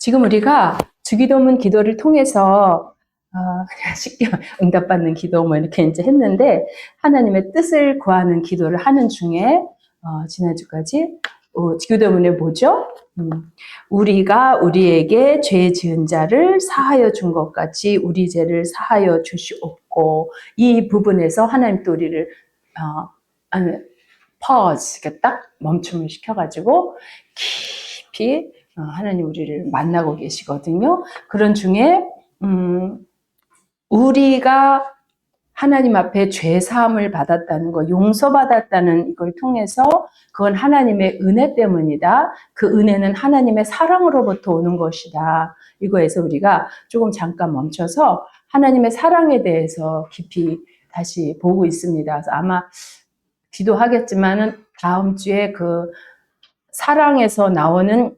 지금 우리가 주기도문 기도를 통해서 쉽게 응답받는 기도 뭐 이렇게 이제 했는데 하나님의 뜻을 구하는 기도를 하는 중에 지난주까지 주기도문에 뭐죠? 우리가 우리에게 죄 지은 자를 사하여 준 것 같이 우리 죄를 사하여 주시옵고, 이 부분에서 하나님 또 우리를 pause, 이렇게 딱 멈춤을 시켜가지고 깊이 하나님 우리를 만나고 계시거든요. 그런 중에 우리가 하나님 앞에 죄 사함을 받았다는 거, 용서받았다는 이걸 통해서 그건 하나님의 은혜 때문이다. 그 은혜는 하나님의 사랑으로부터 오는 것이다. 이거에서 우리가 조금 잠깐 멈춰서 하나님의 사랑에 대해서 깊이 다시 보고 있습니다. 그래서 아마 기도하겠지만은 다음 주에 그 사랑에서 나오는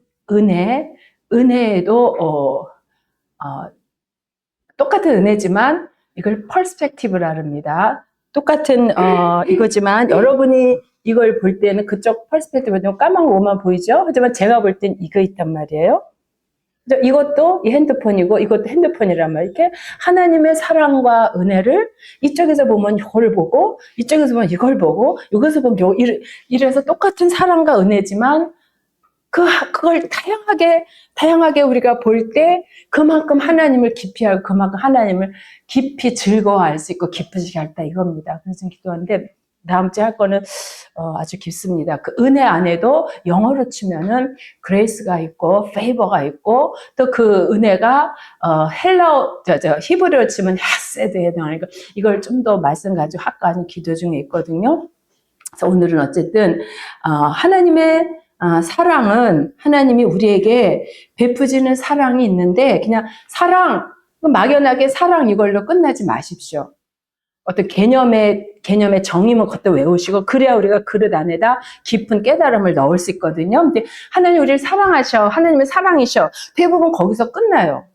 은혜에도 똑같은 은혜지만 이걸 퍼스펙티브라 합니다. 똑같은 이거지만 여러분이 이걸 볼 때는 그쪽 퍼스펙티브 좀 까만 것만 보이죠? 하지만 제가 볼 땐 이거 있단 말이에요. 이것도 이 핸드폰이고 이것도 핸드폰이란 말이에요. 이렇게 하나님의 사랑과 은혜를 이쪽에서 보면 이걸 보고 이쪽에서 보면 이걸 보고 여기서 보면 이래서 똑같은 사랑과 은혜지만 그걸 다양하게 우리가 볼 때 그만큼 하나님을 깊이 알고 그만큼 하나님을 깊이 즐거워할 수 있고 기쁘시게 할다 이겁니다. 그래서 기도하는데 다음 주에 할 거는 아주 깊습니다. 그 은혜 안에도 영어로 치면은 그레이스가 있고 페이버가 있고 또 그 은혜가 히브리어로 치면 헤세드에 해당하니까 이걸 좀 더 말씀 가지고 학과는 기도 중에 있거든요. 그래서 오늘은 어쨌든 하나님의 사랑은 하나님이 우리에게 베푸시는 사랑이 있는데 그냥 막연하게 사랑 이걸로 끝나지 마십시오. 어떤 개념의 정의만 걷다 외우시고 그래야 우리가 그릇 안에다 깊은 깨달음을 넣을 수 있거든요. 근데 하나님 우리를 사랑하셔. 하나님의 사랑이셔. 대부분 거기서 끝나요.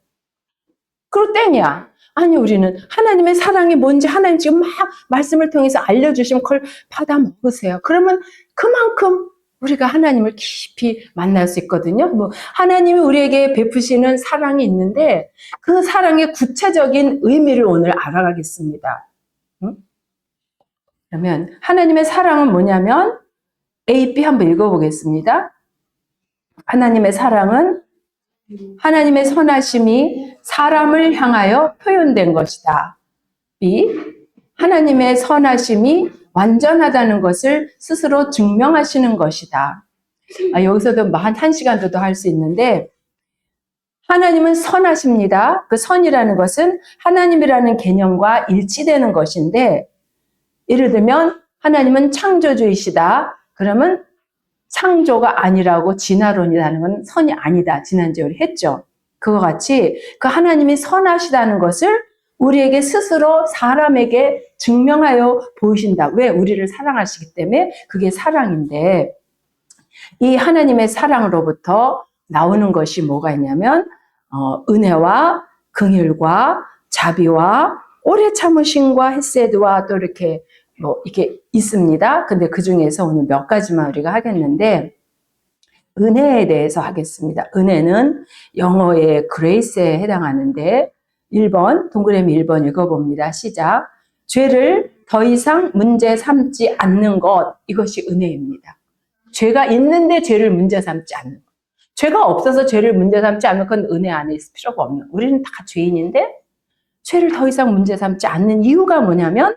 그리고 땡이야. 아니 우리는 하나님의 사랑이 뭔지 하나님 지금 막 말씀을 통해서 알려주시면 그걸 받아 먹으세요. 그러면 그만큼 우리가 하나님을 깊이 만날 수 있거든요. 뭐 하나님이 우리에게 베푸시는 사랑이 있는데 그 사랑의 구체적인 의미를 오늘 알아가겠습니다. 그러면 하나님의 사랑은 뭐냐면 A, B 한번 읽어보겠습니다. 하나님의 사랑은 하나님의 선하심이 사람을 향하여 표현된 것이다. B, 하나님의 선하심이 완전하다는 것을 스스로 증명하시는 것이다. 여기서도 한 시간도 할 수 있는데 하나님은 선하십니다. 그 선이라는 것은 하나님이라는 개념과 일치되는 것인데 예를 들면 하나님은 창조주이시다. 그러면 창조가 아니라고 진화론이라는 건 선이 아니다. 지난주에 우리 했죠. 그와 같이 그 하나님이 선하시다는 것을 우리에게 스스로 사람에게 증명하여 보이신다. 왜? 우리를 사랑하시기 때문에 그게 사랑인데 이 하나님의 사랑으로부터 나오는 것이 뭐가 있냐면 은혜와 긍휼과 자비와 오래 참으심과 헤세드와 또 이렇게 이게 있습니다. 근데 그 중에서 오늘 몇 가지만 우리가 하겠는데 은혜에 대해서 하겠습니다. 은혜는 영어의 grace에 해당하는데 1번, 동그라미 1번 읽어봅니다. 시작. 죄를 더 이상 문제 삼지 않는 것, 이것이 은혜입니다. 죄가 있는데 죄를 문제 삼지 않는 것. 죄가 없어서 죄를 문제 삼지 않는 건 은혜 안에 있을 필요가 없는. 우리는 다 죄인인데 죄를 더 이상 문제 삼지 않는 이유가 뭐냐면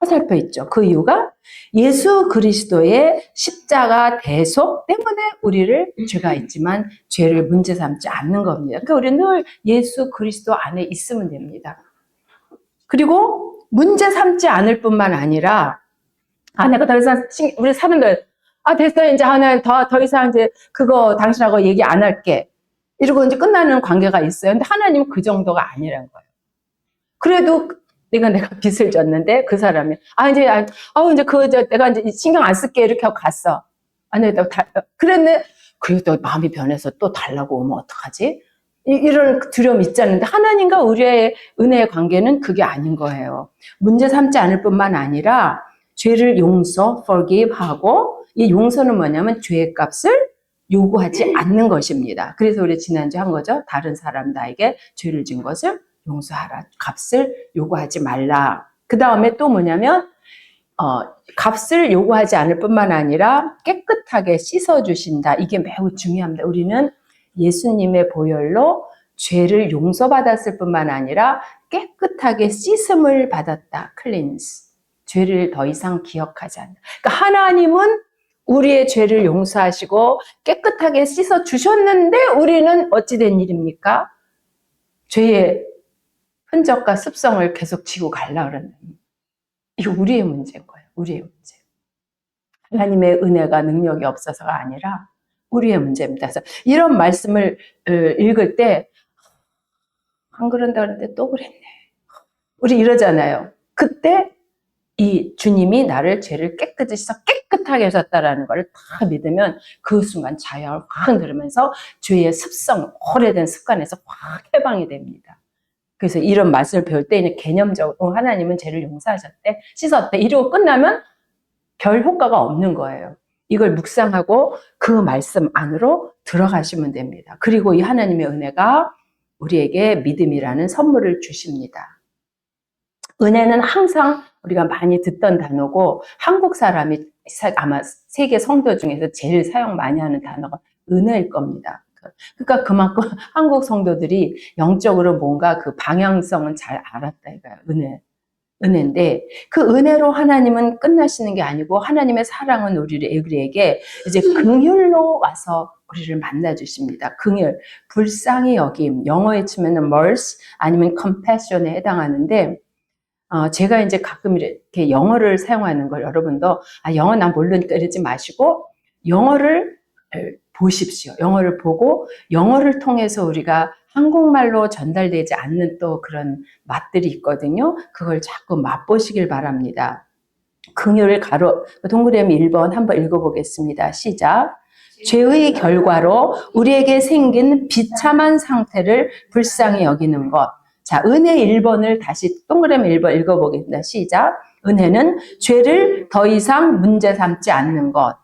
화살표 있죠. 그 이유가 예수 그리스도의 십자가 대속 때문에 우리를 죄가 있지만 죄를 문제 삼지 않는 겁니다. 그러니까 우리는 늘 예수 그리스도 안에 있으면 됩니다. 그리고 문제 삼지 않을 뿐만 아니라 내가 더 이상 우리 사람들 됐어 이제 하나 더 이상 이제 그거 당신하고 얘기 안 할게 이러고 이제 끝나는 관계가 있어요. 근데 하나님은 그 정도가 아니라는 거예요. 그래도 내가 빚을 졌는데 그 사람이 내가 이제 신경 안 쓸게 이렇게 하고 갔어. 그랬네. 그래도 마음이 변해서 또 달라고 오면 어떡하지? 이런 두려움이 있지 않는데 하나님과 우리의 은혜의 관계는 그게 아닌 거예요. 문제 삼지 않을 뿐만 아니라 죄를 forgive 하고 이 용서는 뭐냐면 죄의 값을 요구하지 않는 것입니다. 그래서 우리 지난주에 한 거죠. 다른 사람 나에게 죄를 진 것을 용서하라. 값을 요구하지 말라. 그 다음에 또 뭐냐면 값을 요구하지 않을 뿐만 아니라 깨끗하게 씻어주신다. 이게 매우 중요합니다. 우리는 예수님의 보혈로 죄를 용서받았을 뿐만 아니라 깨끗하게 씻음을 받았다. 클린스. 죄를 더 이상 기억하지 않는다. 그러니까 하나님은 우리의 죄를 용서하시고 깨끗하게 씻어주셨는데 우리는 어찌 된 일입니까? 죄의 흔적과 습성을 계속 지고 가려고 그러는 거예요. 이거 우리의 문제인 거예요. 우리의 문제. 하나님의 은혜가 능력이 없어서가 아니라 우리의 문제입니다. 그래서 이런 말씀을 읽을 때 안 그런다 그랬는데 또 그랬네. 우리 이러잖아요. 그때 이 주님이 나를 죄를 깨끗이 씻어 깨끗하게 하셨다라는 걸 다 믿으면 그 순간 자유가 확 들으면서 죄의 습성, 오래된 습관에서 확 해방이 됩니다. 그래서 이런 말씀을 배울 때는 개념적으로 하나님은 죄를 용서하셨대, 씻었대 이러고 끝나면 별 효과가 없는 거예요. 이걸 묵상하고 그 말씀 안으로 들어가시면 됩니다. 그리고 이 하나님의 은혜가 우리에게 믿음이라는 선물을 주십니다. 은혜는 항상 우리가 많이 듣던 단어고 한국 사람이 아마 세계 성도 중에서 제일 사용 많이 하는 단어가 은혜일 겁니다. 그러니까 그만큼 한국 성도들이 영적으로 뭔가 그 방향성은 잘 알았다 이거예요. 은혜인데 그 은혜로 하나님은 끝나시는 게 아니고 하나님의 사랑은 우리에게 이제 긍휼로 와서 우리를 만나 주십니다. 긍휼, 불쌍히 여김, 영어에 치면은 mercy 아니면 compassion에 해당하는데 제가 이제 가끔 이렇게 영어를 사용하는 걸 여러분도 영어 난 모르니까 이러지 마시고 영어를 보십시오. 영어를 보고 영어를 통해서 우리가 한국말로 전달되지 않는 또 그런 맛들이 있거든요. 그걸 자꾸 맛보시길 바랍니다. 긍휼을 동그라미 1번 한번 읽어보겠습니다. 시작. 죄의 결과로 우리에게 생긴 비참한 상태를 불쌍히 여기는 것. 자, 은혜 1번을 다시 동그라미 1번 읽어보겠습니다. 시작. 은혜는 죄를 더 이상 문제 삼지 않는 것.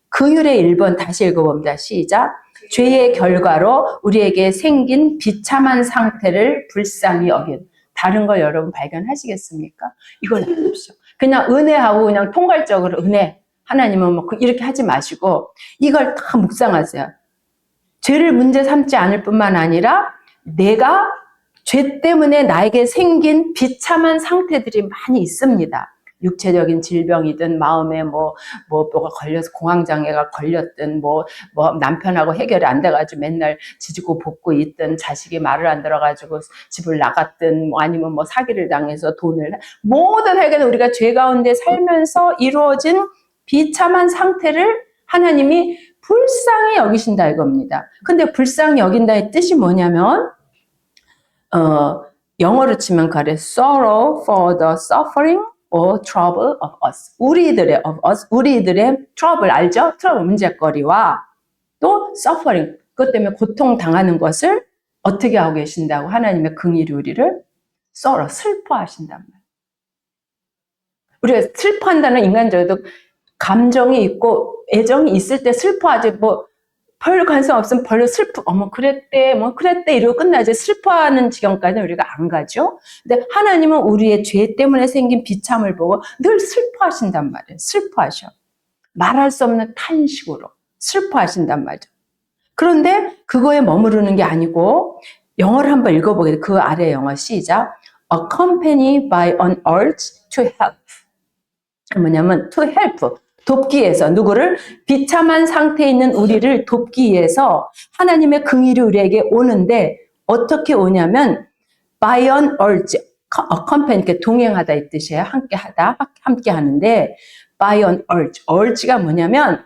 긍휼의 1번 다시 읽어봅니다. 시작. 죄의 결과로 우리에게 생긴 비참한 상태를 불쌍히 여긴. 다른 걸 여러분 발견하시겠습니까? 이걸 알아보십시오. 그냥 은혜하고 그냥 통괄적으로 은혜. 하나님은 뭐 이렇게 하지 마시고 이걸 다 묵상하세요. 죄를 문제 삼지 않을 뿐만 아니라 내가 죄 때문에 나에게 생긴 비참한 상태들이 많이 있습니다. 육체적인 질병이든 마음에 뭐가 걸려서 공황장애가 걸렸든 뭐 남편하고 해결이 안 돼가지고 맨날 지지고 볶고 있든 자식이 말을 안 들어가지고 집을 나갔든 아니면 뭐 사기를 당해서 돈을 모든 해결은 우리가 죄 가운데 살면서 이루어진 비참한 상태를 하나님이 불쌍히 여기신다 이겁니다. 근데 불쌍히 여긴다의 뜻이 뭐냐면 영어로 치면 그래 sorrow for the suffering or trouble of us. 우리들의 trouble 알죠? trouble 문제거리와 또 suffering 그것 때문에 고통 당하는 것을 어떻게 하고 계신다고 하나님의 긍휼이 우리를 sorrow 슬퍼하신단 말이에요. 우리가 슬퍼한다는 인간적으로 감정이 있고 애정이 있을 때 슬퍼하지 별 관심 없으면 별로 그랬대 이러고 끝나지 슬퍼하는 지경까지는 우리가 안 가죠. 근데 하나님은 우리의 죄 때문에 생긴 비참을 보고 늘 슬퍼하신단 말이에요. 슬퍼하셔. 말할 수 없는 탄식으로 슬퍼하신단 말이죠. 그런데 그거에 머무르는 게 아니고 영어를 한번 읽어보겠습니다. 그 아래 영어 시작. Accompanied by an urge to help. 뭐냐면 to help. 돕기 위해서 누구를? 비참한 상태에 있는 우리를 돕기 위해서 하나님의 긍휼이 우리에게 오는데 어떻게 오냐면 by an urge, accompany, 이렇게 동행하다 이 뜻이에요. 함께 하는데 by an urge, urge가 뭐냐면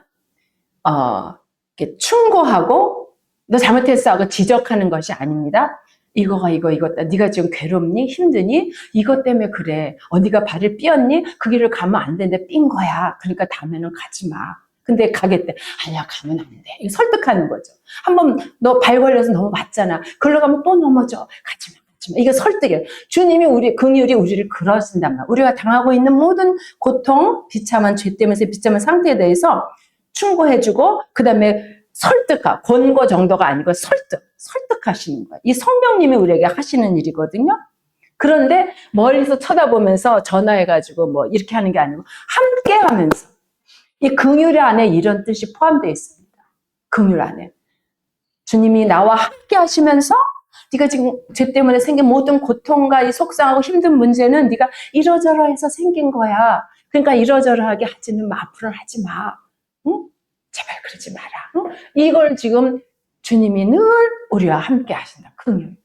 이렇게 충고하고 너 잘못했어 하고 지적하는 것이 아닙니다. 이거가 이거다. 네가 지금 괴롭니? 힘드니? 이것 때문에 그래. 네가 발을 삐었니? 그 길을 가면 안 되는데 삔 거야. 그러니까 다음에는 가지 마. 근데 가겠대. 아니야, 가면 안 돼. 이거 설득하는 거죠. 한번 너 발 걸려서 너무 맞잖아. 그러러 가면 또 넘어져. 가지 마. 이게 설득이에요. 주님이 긍휼이 우리를 그러신단 말이에요. 우리가 당하고 있는 모든 고통, 비참한 죄 때문에 비참한 상태에 대해서 충고해주고 그 다음에 설득하, 권고 정도가 아니고 설득하시는 거예요. 이 성령님이 우리에게 하시는 일이거든요. 그런데 멀리서 쳐다보면서 전화해가지고 뭐 이렇게 하는 게 아니고 함께 하면서, 이 긍휼 안에 이런 뜻이 포함되어 있습니다. 긍휼 안에. 주님이 나와 함께 하시면서 네가 지금 죄 때문에 생긴 모든 고통과 이 속상하고 힘든 문제는 네가 이러저러해서 생긴 거야. 그러니까 이러저러하게 하지는 마. 앞으로는 하지 마. 응? 제발 그러지 마라. 응? 이걸 지금 주님이 늘 우리와 함께 하신다. 긍휼.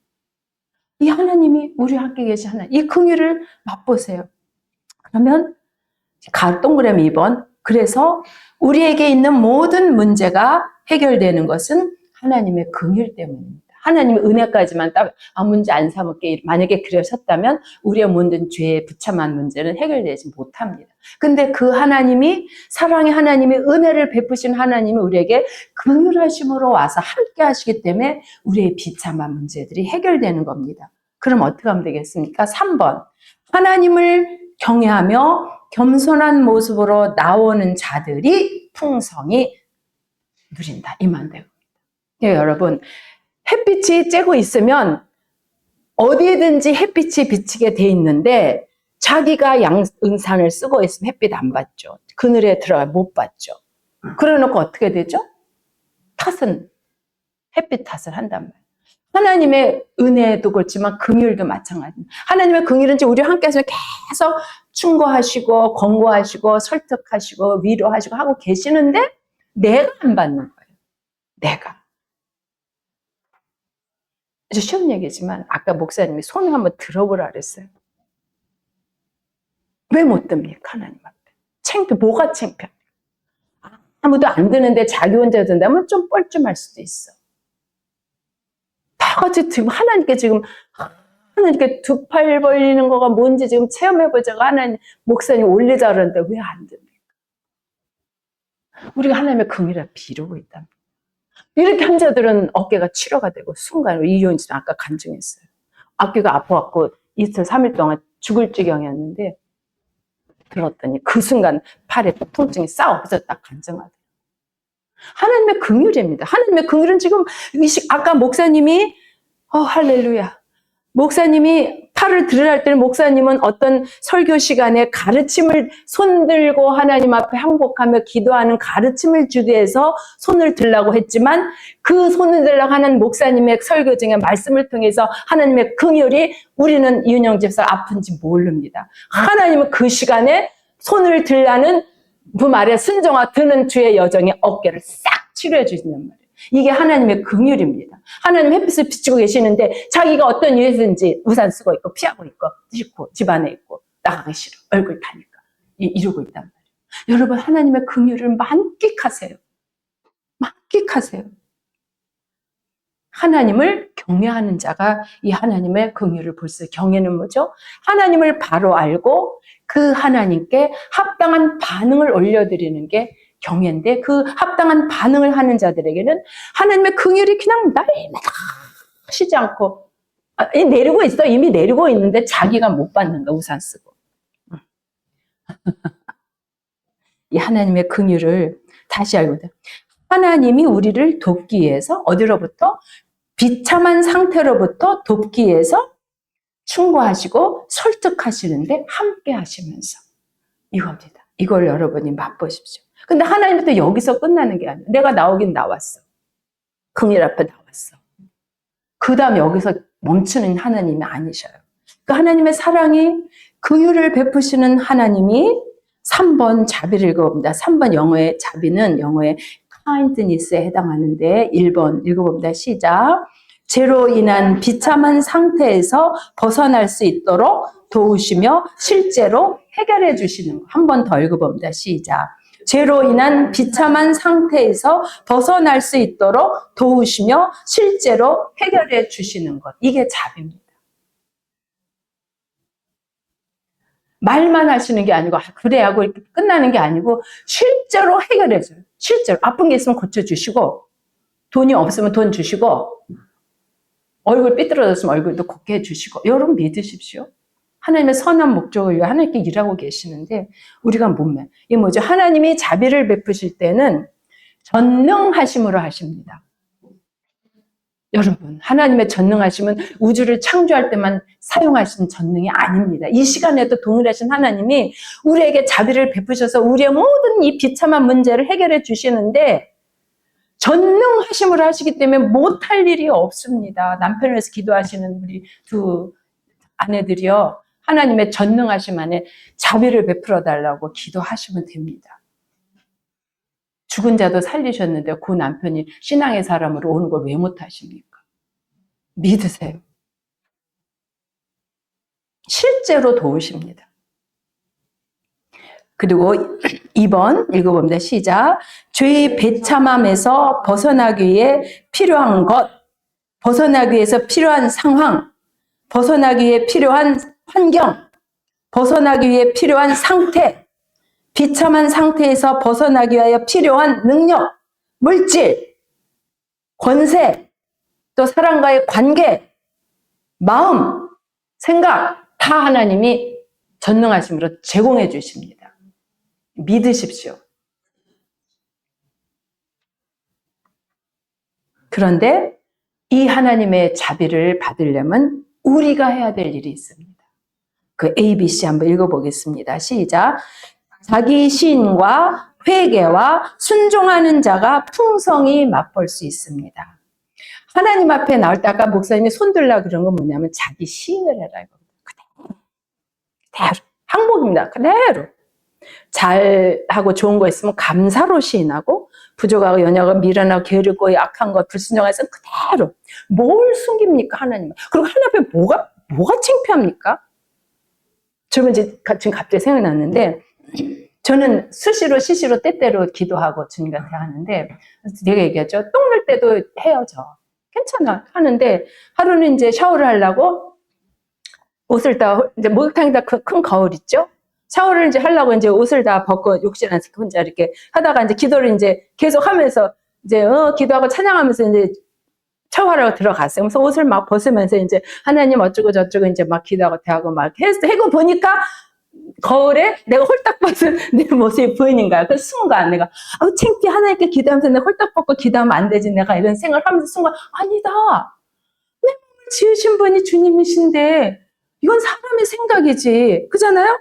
이 하나님이 우리와 함께 계신 하나님. 이 긍휼을 맛보세요. 그러면 동그라미 2번. 그래서 우리에게 있는 모든 문제가 해결되는 것은 하나님의 긍휼 때문입니다. 하나님의 은혜까지만 딱 문제 안 삼을게 만약에 그러셨다면 우리의 모든 죄의 부참한 문제는 해결되지 못합니다. 근데 그 하나님이, 사랑의 하나님이, 은혜를 베푸신 하나님이 우리에게 긍휼하심으로 와서 함께 하시기 때문에 우리의 비참한 문제들이 해결되는 겁니다. 그럼 어떻게 하면 되겠습니까? 3번. 하나님을 경외하며 겸손한 모습으로 나오는 자들이 풍성히 누린다. 임한대요. 여러분, 햇빛이 쬐고 있으면 어디든지 햇빛이 비치게 돼 있는데 자기가 양응산을 쓰고 있으면 햇빛 안 받죠. 그늘에 들어가 못 받죠. 그래놓고 어떻게 되죠? 햇빛 탓을 한단 말이에요. 하나님의 은혜도 그렇지만 긍휼도 마찬가지입니다. 하나님의 긍휼은 우리 함께 해서 계속 충고하시고 권고하시고 설득하시고 위로하시고 하고 계시는데 내가 안 받는 거예요. 내가. 아주 쉬운 얘기지만 아까 목사님이 손을 한번 들어보라 그랬어요. 왜 못 듭니까? 하나님 앞에. 창피해. 뭐가 창피해? 아무도 안 드는데 자기 혼자 든다면 좀 뻘쭘할 수도 있어. 다 같이 지금 하나님께 두 팔 벌리는 거가 뭔지 지금 체험해보자고 하나님, 목사님 올리자 그러는데 왜 안 됩니까? 우리가 하나님의 긍휼을 비르고 있답니다. 이렇게 한 자들은 어깨가 치료가 되고 순간으로 이효인씨는 아까 간증했어요. 어깨가 아파갖고 이틀 3일 동안 죽을 지경이었는데 들었더니 그 순간 팔에 통증이 싹 없어졌다 간증하대요. 하나님의 긍휼입니다. 하나님의 긍휼은 지금 아까 목사님이 할렐루야. 목사님이 팔을 들으라 할 때는 목사님은 어떤 설교 시간에 가르침을 손들고 하나님 앞에 항복하며 기도하는 가르침을 주기 위해서 손을 들라고 했지만 그 손을 들라고 하는 목사님의 설교 중에 말씀을 통해서 하나님의 긍휼이 우리는 이은영 집사 아픈지 모릅니다. 하나님은 그 시간에 손을 들라는 그 말에 순종하 드는 주의 여정의 어깨를 싹 치료해 주시는 말이에요. 이게 하나님의 긍휼입니다. 하나님 햇빛을 비추고 계시는데 자기가 어떤 이유에서든지 우산 쓰고 있고 피하고 있고 싫고 집안에 있고 나가기 싫어 얼굴 타니까 이러고 있단 말이에요. 여러분 하나님의 긍휼을 만끽하세요. 만끽하세요. 하나님을 경외하는 자가 이 하나님의 긍휼을 볼 수 있어요. 경외는 뭐죠? 하나님을 바로 알고 그 하나님께 합당한 반응을 올려드리는 게 경외인데 그 합당한 반응을 하는 자들에게는 하나님의 긍휼이 그냥 날마다 쉬지 않고 내리고 있어. 이미 내리고 있는데 자기가 못 받는 거 우산 쓰고. 이 하나님의 긍휼을 다시 알고 있다. 하나님이 우리를 돕기 위해서 어디로부터? 비참한 상태로부터 돕기 위해서 충고하시고 설득하시는데 함께 하시면서 이겁니다. 이걸 여러분이 맛보십시오. 근데 하나님부터 여기서 끝나는 게 아니에요. 내가 나오긴 나왔어. 긍휼 앞에 나왔어. 그 다음 여기서 멈추는 하나님이 아니셔요. 그 하나님의 사랑이 긍휼을 베푸시는 하나님이 3번 자비를 읽어봅니다. 3번 영어의 자비는 영어의 kindness에 해당하는데 1번 읽어봅니다. 시작. 죄로 인한 비참한 상태에서 벗어날 수 있도록 도우시며 실제로 해결해 주시는 거. 한 번 더 읽어봅니다. 시작. 죄로 인한 비참한 상태에서 벗어날 수 있도록 도우시며 실제로 해결해 주시는 것. 이게 자비입니다. 말만 하시는 게 아니고 그래 하고 이렇게 끝나는 게 아니고 실제로 해결해 줘요. 실제로 아픈 게 있으면 고쳐주시고 돈이 없으면 돈 주시고 얼굴 삐뚤어졌으면 얼굴도 곱게 해주시고 여러분 믿으십시오. 하나님의 선한 목적을 위해 하나님께 일하고 계시는데 우리가 못 믿어요. 이게 뭐죠? 하나님이 자비를 베푸실 때는 전능하심으로 하십니다. 여러분, 하나님의 전능하심은 우주를 창조할 때만 사용하신 전능이 아닙니다. 이 시간에도 동일하신 하나님이 우리에게 자비를 베푸셔서 우리의 모든 이 비참한 문제를 해결해 주시는데 전능하심으로 하시기 때문에 못할 일이 없습니다. 남편을 위해서 기도하시는 우리 두 아내들이요, 하나님의 전능하심 안에 자비를 베풀어 달라고 기도하시면 됩니다. 죽은 자도 살리셨는데 그 남편이 신앙의 사람으로 오는 걸 왜 못하십니까? 믿으세요. 실제로 도우십니다. 그리고 2번 읽어봅니다. 시작. 죄의 배참함에서 벗어나기 위해 필요한 것, 벗어나기 위해서 필요한 상황, 벗어나기 위해 필요한 환경, 벗어나기 위해 필요한 상태, 비참한 상태에서 벗어나기 위하여 필요한 능력, 물질, 권세, 또 사람과의 관계, 마음, 생각 다 하나님이 전능하심으로 제공해 주십니다. 믿으십시오. 그런데 이 하나님의 자비를 받으려면 우리가 해야 될 일이 있습니다. 그 ABC 한번 읽어보겠습니다. 시작. 자기 시인과 회개와 순종하는 자가 풍성히 맛볼 수 있습니다. 하나님 앞에 나올 때 아까 목사님이 손들라 그런 건 뭐냐면 자기 시인을 해라 이겁니다. 그대로 항목입니다. 그대로 잘하고 좋은 거 있으면 감사로 시인하고 부족하고 연약하고 미련하고 게으르고 약한 거 불순종해서 그대로 뭘 숨깁니까 하나님? 그리고 하나님 앞에 뭐가 창피합니까? 저는 이제 지금 갑자기 생각났는데 저는 수시로 시시로 때때로 기도하고 주님한테 하는데 내가 얘기하죠. 똥 늘 때도 해요 저. 괜찮아 하는데 하루는 이제 샤워를 하려고 옷을 다 이제 목욕탕에다 큰 거울 있죠. 샤워를 이제 하려고 이제 옷을 다 벗고 욕실 안에서 혼자 이렇게 하다가 이제 기도를 이제 계속 하면서 이제 기도하고 찬양하면서 이제 샤워하러 들어갔어요. 그래서 옷을 막 벗으면서 이제 하나님 어쩌고 저쩌고 이제 막 기도하고 대하고 막 해고 보니까 거울에 내가 홀딱 벗은 내 모습이 보이는 거야. 그 순간 내가 창피해 하나님께 기도하면서 내가 홀딱 벗고 기도하면 안 되지 내가 이런 생각을 하면서 순간 아니다. 내 몸을 지으신 분이 주님이신데 이건 사람의 생각이지. 그잖아요?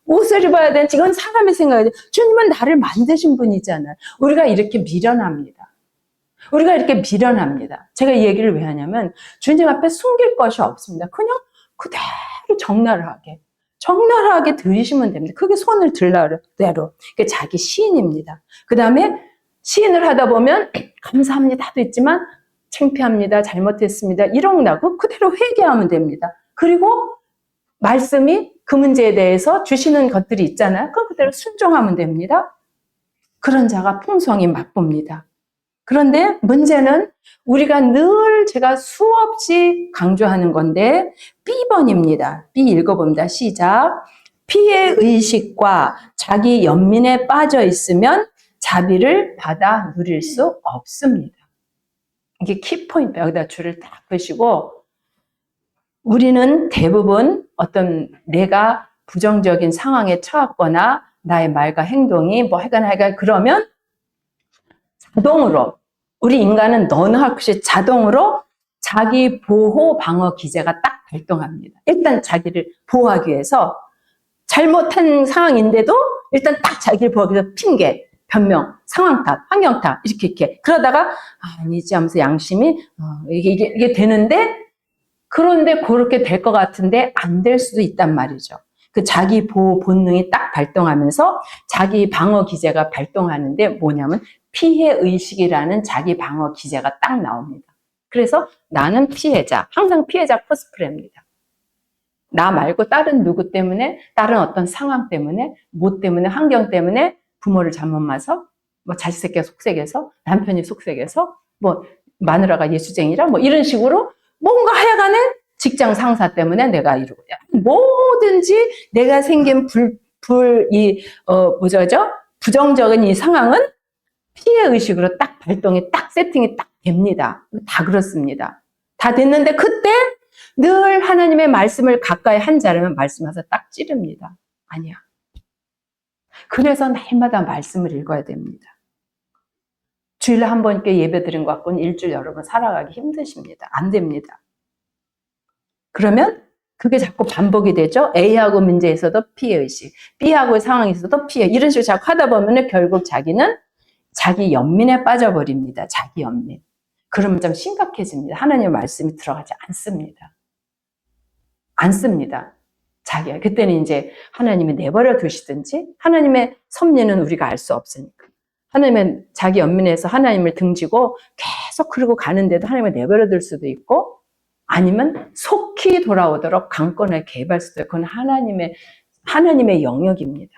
옷을 입어야 되는지 이건 사람의 생각이지. 주님은 나를 만드신 분이잖아요. 우리가 이렇게 미련합니다. 우리가 이렇게 미련합니다. 제가 이 얘기를 왜 하냐면 주님 앞에 숨길 것이 없습니다. 그냥 그대로 적나라하게 드리시면 됩니다. 그게 손을 들라 그대로. 그게 자기 시인입니다. 그 다음에 시인을 하다 보면 감사합니다도 있지만 창피합니다. 잘못했습니다. 이런 거 그대로 회개하면 됩니다. 그리고 말씀이 그 문제에 대해서 주시는 것들이 있잖아요. 그럼 그대로 순종하면 됩니다. 그런 자가 풍성히 맛봅니다. 그런데 문제는 우리가 늘 제가 수없이 강조하는 건데 B번입니다. B 읽어봅니다. 시작. 피해 의식과 자기 연민에 빠져 있으면 자비를 받아 누릴 수 없습니다. 이게 키포인트예요. 여기다 줄을 딱 그으시고 우리는 대부분 어떤 내가 부정적인 상황에 처했거나 나의 말과 행동이 뭐 하여간 그러면 자동으로 우리 인간은 너나 할 것이 자동으로 자기 보호 방어 기제가 딱 발동합니다. 일단 자기를 보호하기 위해서 잘못한 상황인데도 일단 딱 자기를 보호하기 위해서 핑계, 변명, 상황 탓, 환경 탓 이렇게 그러다가 아니지 하면서 양심이 이게 되는데 그런데 그렇게 될 것 같은데 안 될 수도 있단 말이죠. 그 자기 보호 본능이 딱 발동하면서 자기 방어 기제가 발동하는데 뭐냐면 피해 의식이라는 자기 방어 기제가 딱 나옵니다. 그래서 나는 피해자, 항상 피해자 코스프레입니다. 나 말고 다른 누구 때문에, 다른 어떤 상황 때문에, 뭐 때문에, 환경 때문에 부모를 잘못 맞아서, 뭐 자식 새끼가 속색해서, 남편이 속색해서, 뭐 마누라가 예수쟁이라, 뭐 이런 식으로 뭔가 하여간에 직장 상사 때문에 내가 이러고, 뭐든지 내가 생긴 부정적인 이 상황은 피해 의식으로 딱 발동이 딱 세팅이 딱 됩니다. 다 그렇습니다. 다 됐는데 그때 늘 하나님의 말씀을 가까이 한 자라면 말씀하셔서 딱 찌릅니다. 아니야. 그래서 날마다 말씀을 읽어야 됩니다. 주일에 한 번께 예배 드린 것 갖고는 일주일 여러분 살아가기 힘드십니다. 안 됩니다. 그러면 그게 자꾸 반복이 되죠. A하고 문제에서도 피해의식, B하고의 상황에서도 피해. 이런 식으로 자꾸 하다 보면 결국 자기는 자기 연민에 빠져버립니다. 자기 연민. 그러면 좀 심각해집니다. 하나님의 말씀이 들어가지 않습니다. 않습니다. 자기가. 그때는 이제 하나님이 내버려 두시든지, 하나님의 섭리는 우리가 알 수 없으니까. 하나님은 자기 연민에서 하나님을 등지고 계속 그러고 가는데도 하나님을 내버려 둘 수도 있고, 아니면 속히 돌아오도록 강권을 개입할 수도 있고, 그건 하나님의 영역입니다.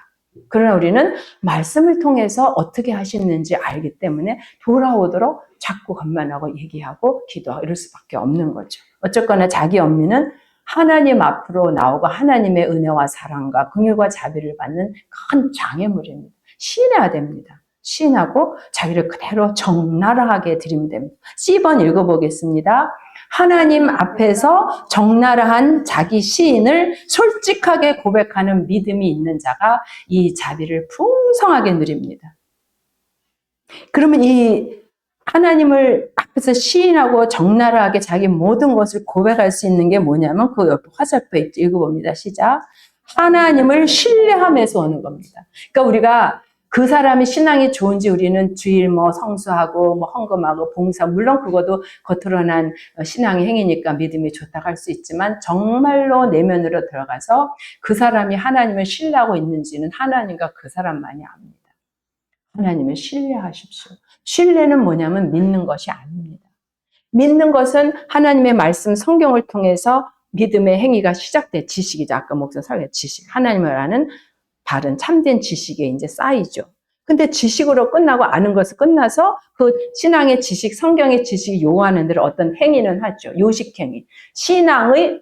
그러나 우리는 말씀을 통해서 어떻게 하시는지 알기 때문에 돌아오도록 자꾸 건면하고 얘기하고 기도하고 이럴 수밖에 없는 거죠. 어쨌거나 자기 연민은 하나님 앞으로 나오고 하나님의 은혜와 사랑과 긍휼과 자비를 받는 큰 장애물입니다. 시인해야 됩니다. 시인하고 자기를 그대로 적나라하게 드리면 됩니다. C번 읽어보겠습니다. 하나님 앞에서 적나라한 자기 시인을 솔직하게 고백하는 믿음이 있는 자가 이 자비를 풍성하게 누립니다. 그러면 이 하나님을 앞에서 시인하고 적나라하게 자기 모든 것을 고백할 수 있는 게 뭐냐면 그 옆에 화살표 읽어봅니다. 시작. 하나님을 신뢰함에서 오는 겁니다. 그러니까 우리가 그 사람이 신앙이 좋은지 우리는 주일 성수하고 헌금하고 봉사, 물론 그것도 겉으로 난 신앙의 행위니까 믿음이 좋다고 할 수 있지만 정말로 내면으로 들어가서 그 사람이 하나님을 신뢰하고 있는지는 하나님과 그 사람만이 압니다. 하나님을 신뢰하십시오. 신뢰는 뭐냐면 믿는 것이 아닙니다. 믿는 것은 하나님의 말씀 성경을 통해서 믿음의 행위가 시작돼. 지식이죠. 아까 목사 설교 지식. 하나님을 아는 바른 참된 지식에 이제 쌓이죠. 근데 지식으로 끝나고 아는 것을 끝나서 그 신앙의 지식, 성경의 지식이 요구하는 대로 어떤 행위는 하죠. 요식행위. 신앙의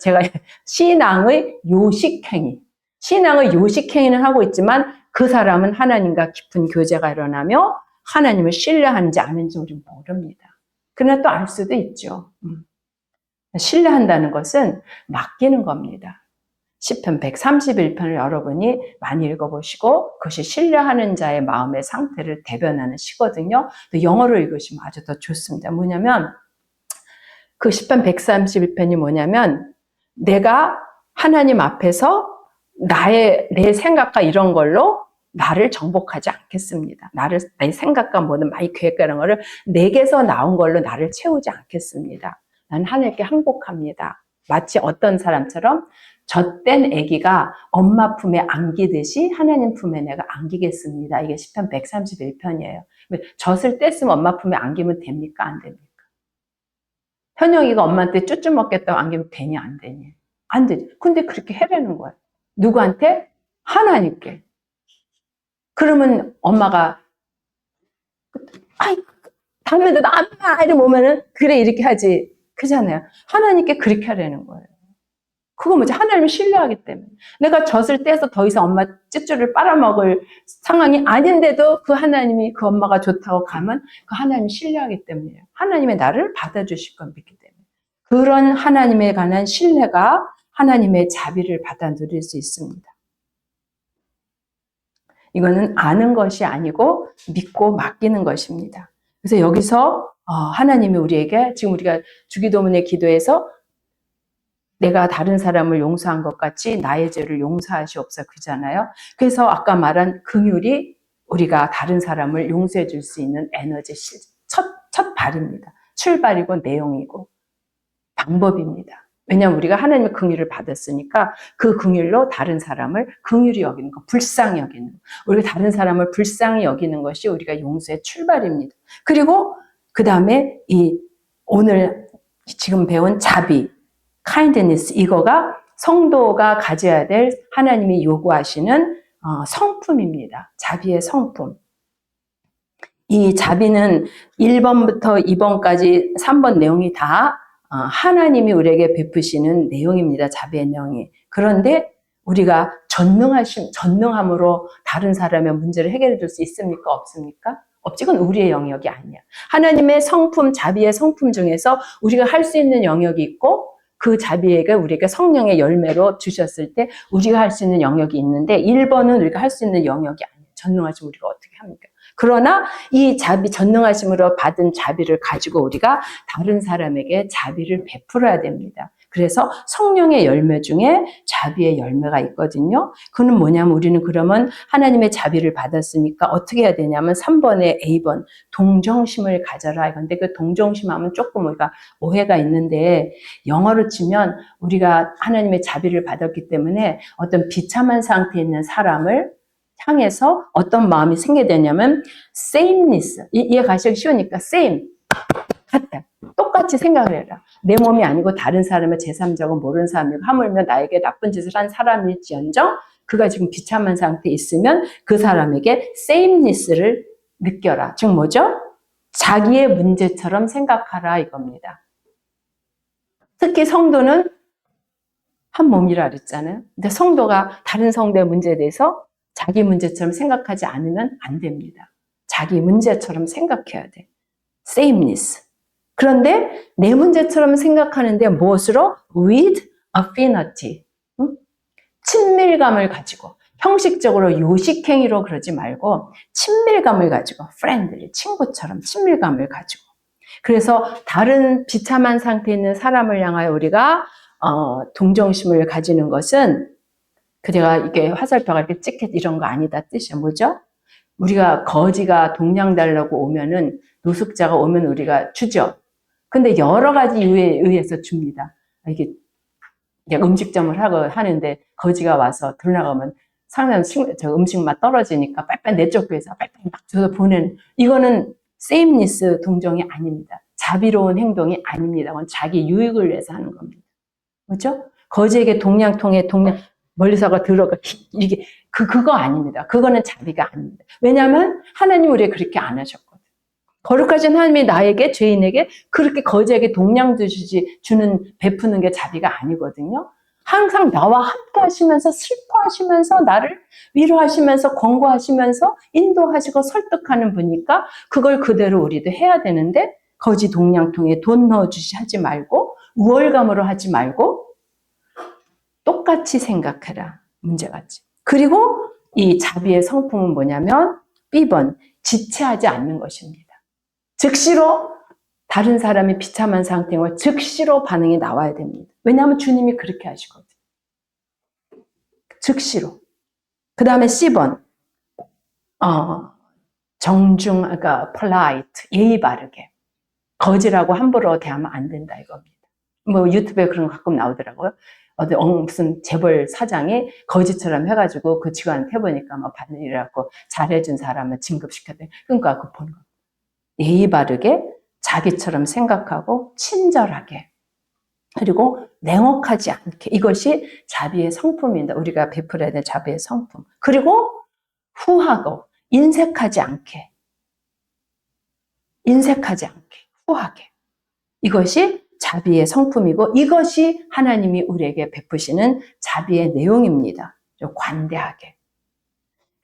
요식행위. 신앙의 요식행위는 하고 있지만 그 사람은 하나님과 깊은 교제가 일어나며 하나님을 신뢰하는지 아는지 우리는 모릅니다. 그러나 또 알 수도 있죠. 신뢰한다는 것은 맡기는 겁니다. 시편 131편을 여러분이 많이 읽어보시고 그것이 신뢰하는 자의 마음의 상태를 대변하는 시거든요. 또 영어로 읽으시면 아주 더 좋습니다. 뭐냐면 그 시편 131편이 뭐냐면 내가 하나님 앞에서 내 생각과 이런 걸로 나를 정복하지 않겠습니다. 내 생각과 모든 많이 계획하는 거를 내게서 나온 걸로 나를 채우지 않겠습니다. 나는 하나님께 항복합니다. 마치 어떤 사람처럼 젖된 아기가 엄마 품에 안기듯이 하나님 품에 내가 안기겠습니다. 이게 시편 131편이에요. 젖을 뗐으면 엄마 품에 안기면 됩니까? 안 됩니까? 현영이가 엄마한테 쭈쭈 먹겠다고 안기면 되니 안 되니? 안 되지. 근데 그렇게 해라는 거야. 누구한테? 하나님께. 그러면 엄마가 다음에도 엄마 이러면 오면은 그래 이렇게 하지. 그잖아요. 하나님께 그렇게 하라는 거예요. 그거 뭐지? 하나님을 신뢰하기 때문에. 내가 젖을 떼서 더 이상 엄마 쭈쭈를 빨아먹을 상황이 아닌데도 그 하나님이 그 엄마가 좋다고 가면 그 하나님을 신뢰하기 때문이에요. 하나님의 나를 받아주실 걸 믿기 때문에. 그런 하나님에 관한 신뢰가 하나님의 자비를 받아 누릴 수 있습니다. 이거는 아는 것이 아니고 믿고 맡기는 것입니다. 그래서 여기서 하나님이 우리에게 지금 우리가 주기도문의 기도에서 내가 다른 사람을 용서한 것 같이 나의 죄를 용서하시옵소서 그잖아요. 그래서 아까 말한 긍휼이 우리가 다른 사람을 용서해 줄 수 있는 에너지 첫 발입니다. 출발이고 내용이고 방법입니다. 왜냐하면 우리가 하나님의 긍휼을 받았으니까 그 긍휼로 다른 사람을 긍휼히 여기는 것, 불쌍히 여기는 것. 우리가 다른 사람을 불쌍히 여기는 것이 우리가 용서의 출발입니다. 그리고 그 다음에 오늘 지금 배운 자비, kindness, 이거가 성도가 가져야 될 하나님이 요구하시는 성품입니다. 자비의 성품. 이 자비는 1번부터 2번까지 3번 내용이 다 하나님이 우리에게 베푸시는 내용입니다. 자비의 내용이. 그런데 우리가 전능함으로 다른 사람의 문제를 해결해 줄 수 있습니까? 없습니까? 없지. 그건 우리의 영역이 아니야. 하나님의 성품, 자비의 성품 중에서 우리가 할 수 있는 영역이 있고 그 자비에게 우리에게 성령의 열매로 주셨을 때 우리가 할 수 있는 영역이 있는데 1번은 우리가 할 수 있는 영역이 아니에요. 전능하신 우리가 어떻게 합니까? 그러나 이 자비, 전능하심으로 받은 자비를 가지고 우리가 다른 사람에게 자비를 베풀어야 됩니다. 그래서 성령의 열매 중에 자비의 열매가 있거든요. 그는 뭐냐면 우리는 그러면 하나님의 자비를 받았으니까 어떻게 해야 되냐면 3번에 A번 동정심을 가져라. 그런데 그 동정심 하면 조금 우리가 오해가 있는데 영어로 치면 우리가 하나님의 자비를 받았기 때문에 어떤 비참한 상태에 있는 사람을 향해서 어떤 마음이 생겨야 되냐면 sameness. 이해 가시기 쉬우니까 same. 같다. 똑같이 생각을 해라. 내 몸이 아니고 다른 사람의 제3자고 모르는 사람이고 하물며 나에게 나쁜 짓을 한 사람일지언정 그가 지금 비참한 상태에 있으면 그 사람에게 sameness를 느껴라. 즉 뭐죠? 자기의 문제처럼 생각하라 이겁니다. 특히 성도는 한 몸이라 그랬잖아요. 근데 성도가 다른 성도의 문제에 대해서 자기 문제처럼 생각하지 않으면 안 됩니다. 자기 문제처럼 생각해야 돼. sameness. 그런데 내 문제처럼 생각하는데 무엇으로? with affinity. 친밀감을 가지고 형식적으로 요식행위로 그러지 말고 친밀감을 가지고 friendly, 친구처럼 친밀감을 가지고 그래서 다른 비참한 상태에 있는 사람을 향하여 우리가 동정심을 가지는 것은 그제가 이게 화살표가 이렇게 찍혔 이런 거 아니다 뜻이야. 뭐죠? 우리가 거지가 동양 달라고 오면은 노숙자가 오면 우리가 주죠. 근데 여러 가지 이유에 의해서 줍니다. 이게 음식점을 하는데 거지가 와서 들나가면 상당히 음식 맛 떨어지니까 빨빨 내쫓겨서 빨빨 막 줘서 보내는 이거는 sameness 동정이 아닙니다. 자비로운 행동이 아닙니다. 그건 자기 유익을 위해서 하는 겁니다. 그렇죠? 거지에게 동냥통에 멀리서가 들어가 이게 그거 아닙니다. 그거는 자비가 아닙니다. 왜냐하면 하나님 우리에게 그렇게 안 하셨거든요. 거룩하신 하나님이 나에게 죄인에게 그렇게 거지에게 동냥 주는 베푸는 게 자비가 아니거든요. 항상 나와 함께 하시면서 슬퍼하시면서 나를 위로하시면서 권고하시면서 인도하시고 설득하는 분이니까 그걸 그대로 우리도 해야 되는데 거지 동냥통에 돈 넣어주시 하지 말고 우월감으로 하지 말고 똑같이 생각해라. 문제같이. 그리고 이 자비의 성품은 뭐냐면 B번 지체하지 않는 것입니다. 즉시로 다른 사람이 비참한 상태와 즉시로 반응이 나와야 됩니다. 왜냐하면 주님이 그렇게 하시거든요. 즉시로. 그 다음에 C번 정중, 그러니까 polite, 예의 바르게. 거지라고 함부로 대하면 안 된다 이겁니다. 뭐 유튜브에 그런 거 가끔 나오더라고요. 무슨 재벌 사장이 거지처럼 해가지고 그 직원한테 해보니까 막 받는 일이라고 잘해준 사람을 진급시켰대. 그러니까 그 보는 거. 예의 바르게 자기처럼 생각하고 친절하게 그리고 냉혹하지 않게 이것이 자비의 성품입니다. 우리가 베풀어야 될 자비의 성품. 그리고 후하고 인색하지 않게 후하게 이것이 자비의 성품이고 이것이 하나님이 우리에게 베푸시는 자비의 내용입니다. 관대하게.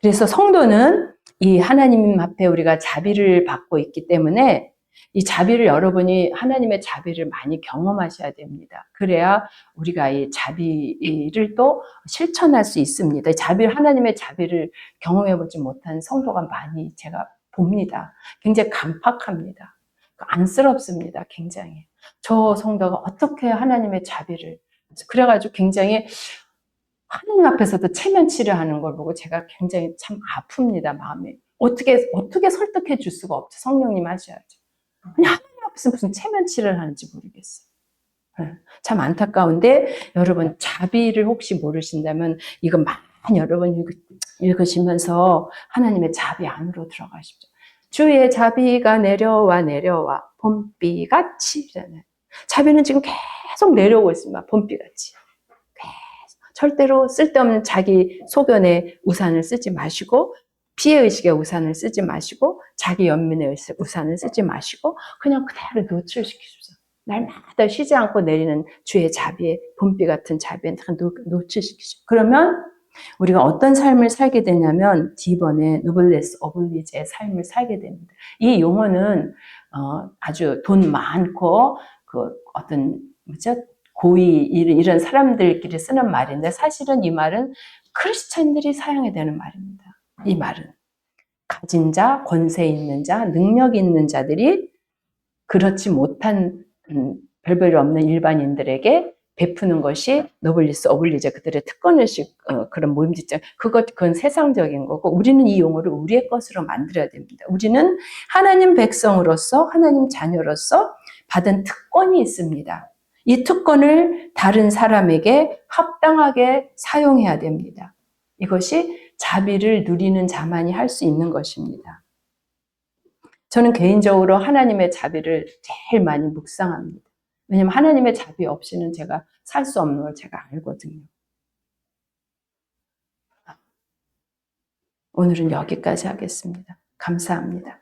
그래서 성도는 이 하나님 앞에 우리가 자비를 받고 있기 때문에 이 자비를 여러분이 하나님의 자비를 많이 경험하셔야 됩니다. 그래야 우리가 이 자비를 또 실천할 수 있습니다. 하나님의 자비를 경험해보지 못한 성도가 많이 제가 봅니다. 굉장히 간팍합니다. 안쓰럽습니다. 굉장히. 저 성도가 어떻게 하나님의 자비를 그래가지고 굉장히 하나님 앞에서도 체면치를 하는 걸 보고 제가 굉장히 참 아픕니다. 마음이. 어떻게 설득해 줄 수가 없죠. 성령님 하셔야죠. 그냥 하나님 앞에서 무슨 체면치를 하는지 모르겠어요. 참 안타까운데 여러분 자비를 혹시 모르신다면 이거 많이 여러분 읽으시면서 하나님의 자비 안으로 들어가십시오. 주의 자비가 내려와 봄비같이잖아요. 자비는 지금 계속 내려오고 있습니다. 봄비같이. 절대로 쓸데없는 자기 소견의 우산을 쓰지 마시고 피해의식의 우산을 쓰지 마시고 자기 연민의 우산을 쓰지 마시고 그냥 그대로 노출시키십시오. 날마다 쉬지 않고 내리는 주의 자비에 봄비 같은 자비에 노출시키십시오. 그러면 우리가 어떤 삶을 살게 되냐면 D번에 노블레스 오블리제의 삶을 살게 됩니다. 이 용어는 아주 돈 많고 그 어떤 고위 이런 사람들끼리 쓰는 말인데 사실은 이 말은 크리스찬들이 사용해야 되는 말입니다. 이 말은 가진 자, 권세 있는 자, 능력 있는 자들이 그렇지 못한 별별 없는 일반인들에게 베푸는 것이 노블리스 오블리제 그들의 특권의식 그런 모임집장 그건 세상적인 거고 우리는 이 용어를 우리의 것으로 만들어야 됩니다. 우리는 하나님 백성으로서 하나님 자녀로서 받은 특권이 있습니다. 이 특권을 다른 사람에게 합당하게 사용해야 됩니다. 이것이 자비를 누리는 자만이 할 수 있는 것입니다. 저는 개인적으로 하나님의 자비를 제일 많이 묵상합니다. 왜냐하면 하나님의 자비 없이는 제가 살 수 없는 걸 제가 알거든요. 오늘은 여기까지 하겠습니다. 감사합니다.